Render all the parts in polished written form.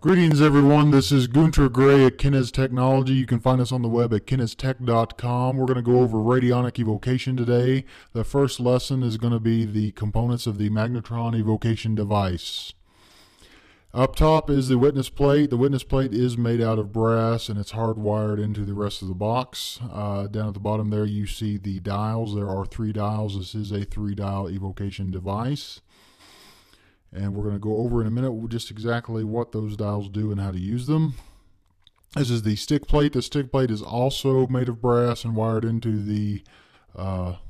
Greetings, everyone. This is Gunter Gray at Kinez Technology. You can find us on the web at kineztech.com. We're going to go over Radionic Evocation today. The first lesson is going to be the components of the magnetron evocation device. Up top is the witness plate. The witness plate is made out of brass and it's hardwired into the rest of the box. Down at the bottom there you see the dials. There are 3 dials. This is a 3-dial evocation device. And we're going to go over in a minute just exactly what those dials do and how to use them. This is the stick plate. The stick plate is also made of brass and wired into the hardwired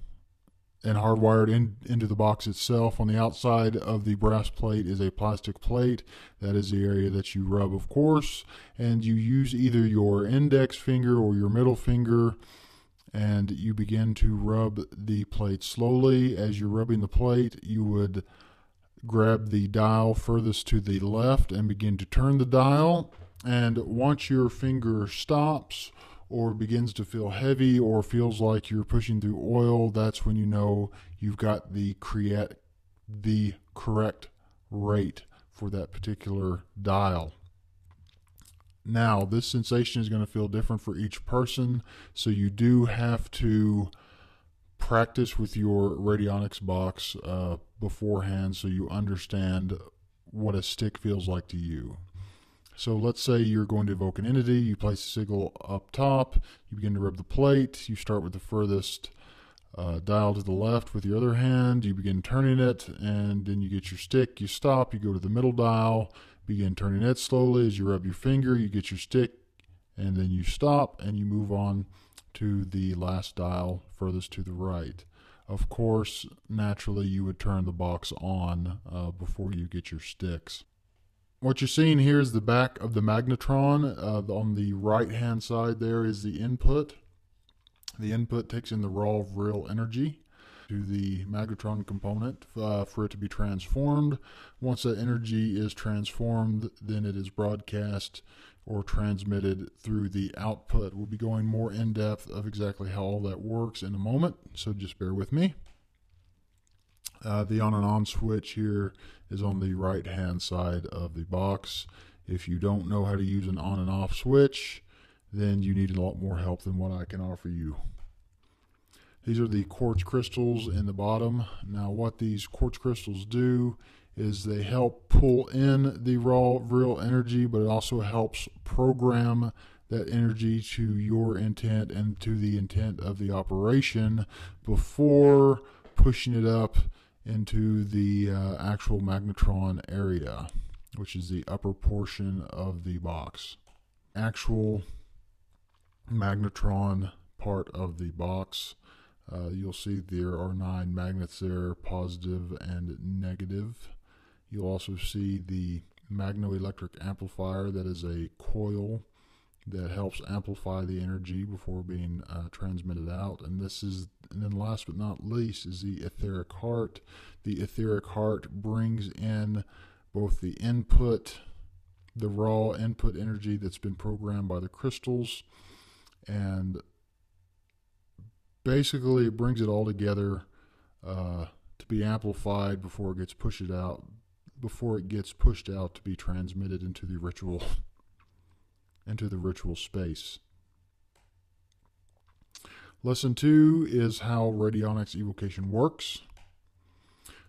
into the box itself. On the outside of the brass plate is a plastic plate. That is the area that you rub, of course. And you use either your index finger or your middle finger, and you begin to rub the plate slowly. As you're rubbing the plate, you would grab the dial furthest to the left and begin to turn the dial. And once your finger stops or begins to feel heavy or feels like you're pushing through oil, that's when you know you've got the correct rate for that particular dial. Now, this sensation is going to feel different for each person, so you do have to practice with your radionics box beforehand so you understand what a stick feels like to you. So let's say you're going to evoke an entity. You place the signal up top, you begin to rub the plate, you start with the furthest dial to the left with your other hand, you begin turning it, and then you get your stick, you stop, you go to the middle dial, begin turning it slowly. As you rub your finger, you get your stick, and then you stop and you move on to the last dial furthest to the right. Of course, naturally you would turn the box on before you get your sticks. What you're seeing here is the back of the magnetron. On the right hand side there is the input. The input takes in the raw real energy to the magnetron component for it to be transformed. Once that energy is transformed, then it is broadcast or transmitted through the output. We'll be going more in depth of exactly how all that works in a moment, so just bear with me. The on and on switch here is on the right hand side of the box. If you don't know how to use an on and off switch, then you need a lot more help than what I can offer you. These are the quartz crystals in the bottom. Now what these quartz crystals do is they help pull in the raw real energy, but it also helps program that energy to your intent and to the intent of the operation before pushing it up into the actual magnetron area, which is the upper portion of the box. Actual magnetron part of the box. You'll see there are 9 magnets there, positive and negative. You'll also see the magnoelectric amplifier. That is a coil that helps amplify the energy before being transmitted out. And then last but not least is the etheric heart. The etheric heart brings in both the input, the raw input energy that's been programmed by the crystals, and basically it brings it all together to be amplified before it gets pushed out to be transmitted into the ritual space. Lesson 2 is how radionics evocation works.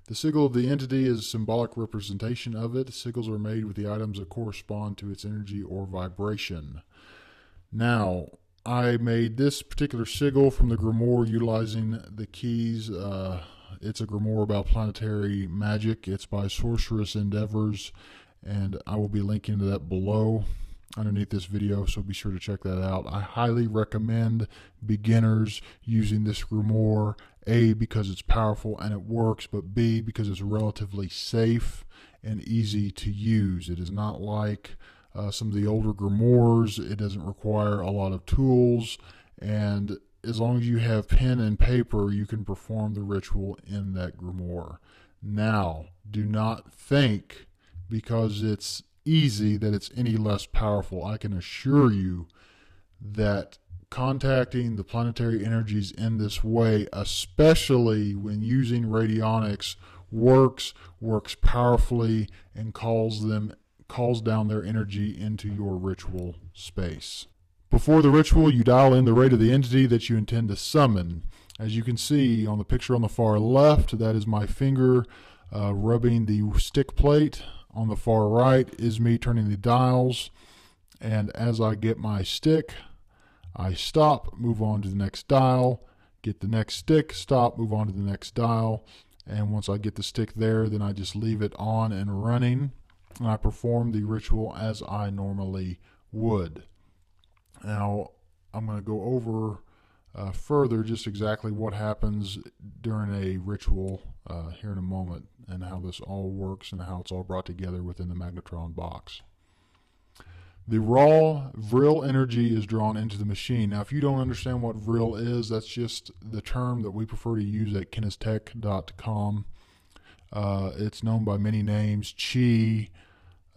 The signal of the entity is a symbolic representation of it. Signals are made with the items that correspond to its energy or vibration. Now, I made this particular sigil from the grimoire utilizing the keys. It's a grimoire about planetary magic. It's by Sorceress Endeavors, and I will be linking to that below underneath this video, so be sure to check that out. I highly recommend beginners using this grimoire, A, because it's powerful and it works, but B, because it's relatively safe and easy to use. It is not like some of the older grimoires. It doesn't require a lot of tools, and as long as you have pen and paper, you can perform the ritual in that grimoire. Now, do not think because it's easy that it's any less powerful. I can assure you that contacting the planetary energies in this way, especially when using radionics, works powerfully and calls them calls down their energy into your ritual space. Before the ritual, you dial in the rate of the entity that you intend to summon. As you can see on the picture on the far left, that is my finger rubbing the stick plate. On the far right is me turning the dials. And as I get my stick, I stop, move on to the next dial, get the next stick, stop, move on to the next dial. And once I get the stick there, then I just leave it on and running. And I perform the ritual as I normally would. Now, I'm going to go over further just exactly what happens during a ritual here in a moment, and how this all works and how it's all brought together within the magnetron box. The raw vril energy is drawn into the machine. Now, if you don't understand what vril is, that's just the term that we prefer to use at kinestech.com. It's known by many names: chi,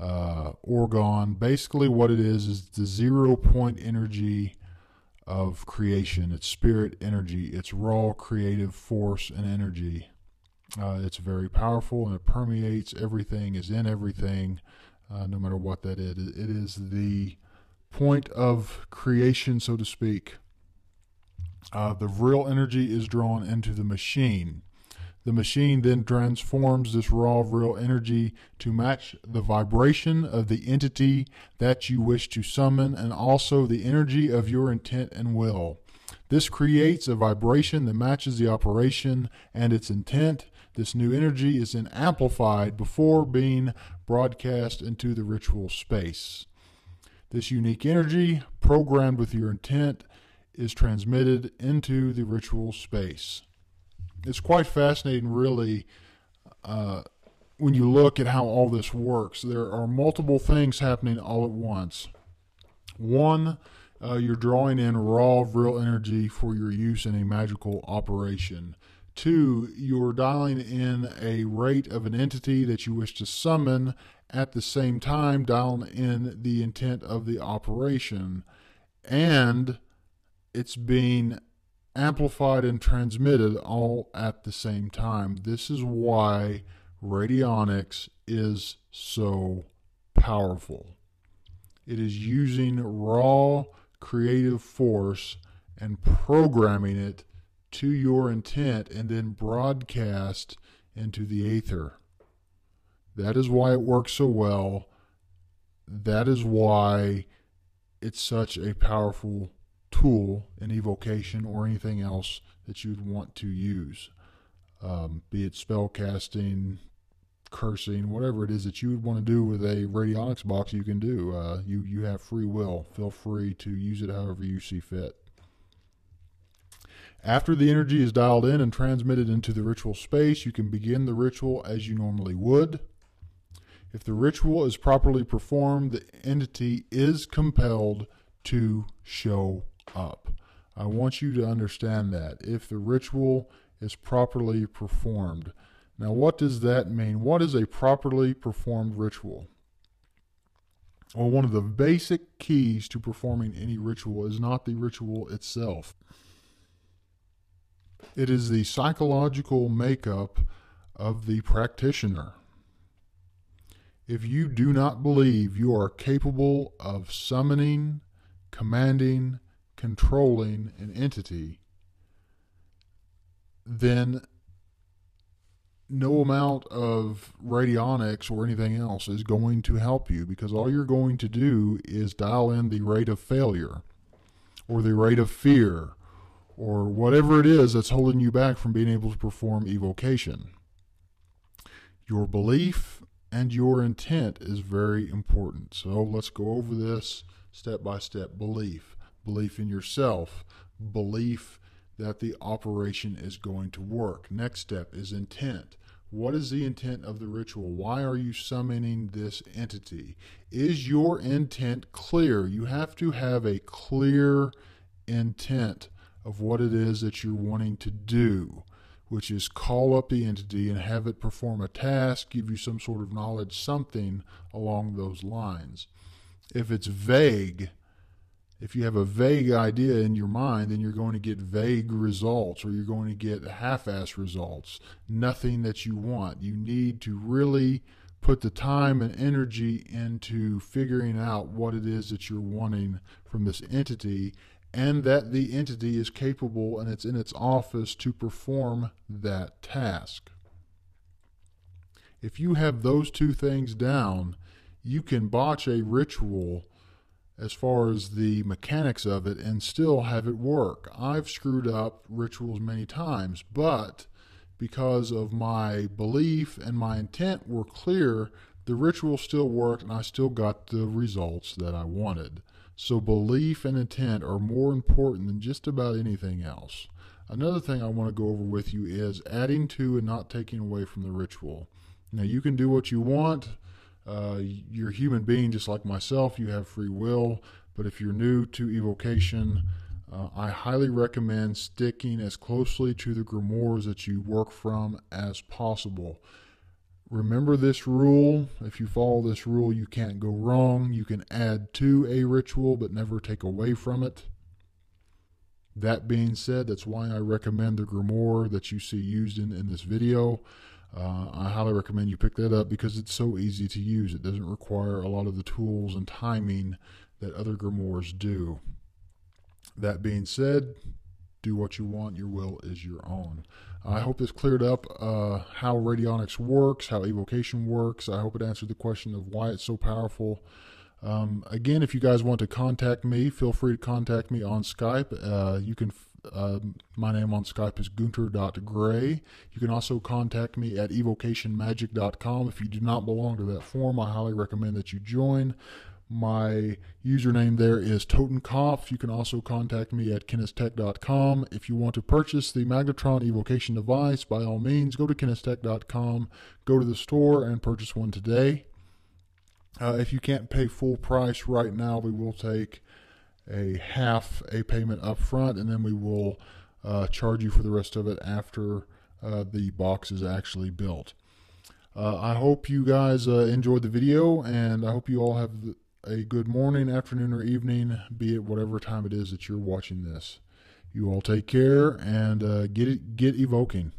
orgon. Basically what it is the 0-point energy of creation. It's spirit energy. It's raw creative force and energy. It's very powerful, and it permeates everything, is in everything, no matter what that is. It is the point of creation, so to speak. The vril energy is drawn into the machine. The machine then transforms this raw vril energy to match the vibration of the entity that you wish to summon, and also the energy of your intent and will. This creates a vibration that matches the operation and its intent. This new energy is then amplified before being broadcast into the ritual space. This unique energy, programmed with your intent, is transmitted into the ritual space. It's quite fascinating, really, when you look at how all this works. There are multiple things happening all at once. One, you're drawing in raw vril energy for your use in a magical operation. Two, you're dialing in a rate of an entity that you wish to summon, at the same time dialing in the intent of the operation. And it's being amplified and transmitted all at the same time. This is why radionics is so powerful. It is using raw creative force and programming it to your intent and then broadcast into the aether. That is why it works so well. That is why it's such a powerful tool in evocation or anything else that you'd want to use, be it spell casting, cursing, whatever it is that you would want to do with a radionics box. You can do. You have free will. Feel free to use it however you see fit. After the energy is dialed in and transmitted into the ritual space, you can begin the ritual as you normally would. If the ritual is properly performed, the entity is compelled to show up. I want you to understand that. If the ritual is properly performed. Now, what does that mean? What is a properly performed ritual? Well, one of the basic keys to performing any ritual is not the ritual itself. It is the psychological makeup of the practitioner. If you do not believe you are capable of summoning, commanding, controlling an entity, then no amount of radionics or anything else is going to help you, because all you're going to do is dial in the rate of failure or the rate of fear or whatever it is that's holding you back from being able to perform evocation. Your belief and your intent is very important. So let's go over this step by step. Belief. Belief in yourself. Belief that the operation is going to work. Next step is intent. What is the intent of the ritual? Why are you summoning this entity? Is your intent clear? You have to have a clear intent of what it is that you're wanting to do, which is call up the entity and have it perform a task, give you some sort of knowledge, something along those lines. If it's vague, if you have a vague idea in your mind, then you're going to get vague results, or you're going to get half-ass results, nothing that you want. You need to really put the time and energy into figuring out what it is that you're wanting from this entity, and that the entity is capable and it's in its office to perform that task. If you have those two things down, you can botch a ritual as far as the mechanics of it and still have it work. I've screwed up rituals many times, but because of my belief and my intent were clear, the ritual still worked and I still got the results that I wanted. So belief and intent are more important than just about anything else. Another thing I want to go over with you is adding to and not taking away from the ritual. Now, you can do what you want. You're a human being just like myself. You have free will. But if you're new to evocation, I highly recommend sticking as closely to the grimoires that you work from as possible. Remember this rule. If you follow this rule, you can't go wrong. You can add to a ritual, but never take away from it. That being said, that's why I recommend the grimoire that you see used in this video. I highly recommend you pick that up because it's so easy to use. It doesn't require a lot of the tools and timing that other grimoires do. That being said, do what you want. Your will is your own. I hope this cleared up how radionics works, how evocation works. I hope it answered the question of why it's so powerful. Again, if you guys want to contact me, feel free to contact me on Skype. My name on Skype is gunter.gray. You can also contact me at evocationmagic.com. If you do not belong to that forum, I highly recommend that you join. My username there is Totenkopf. You can also contact me at kinestech.com. If you want to purchase the Magnetron evocation device, by all means, go to kinestech.com, go to the store, and purchase one today. If you can't pay full price right now, we will take a half a payment up front, and then we will charge you for the rest of it after the box is actually built. I hope you guys enjoyed the video, and I hope you all have a good morning, afternoon, or evening, be it whatever time it is that you're watching this. You all take care and get evoking.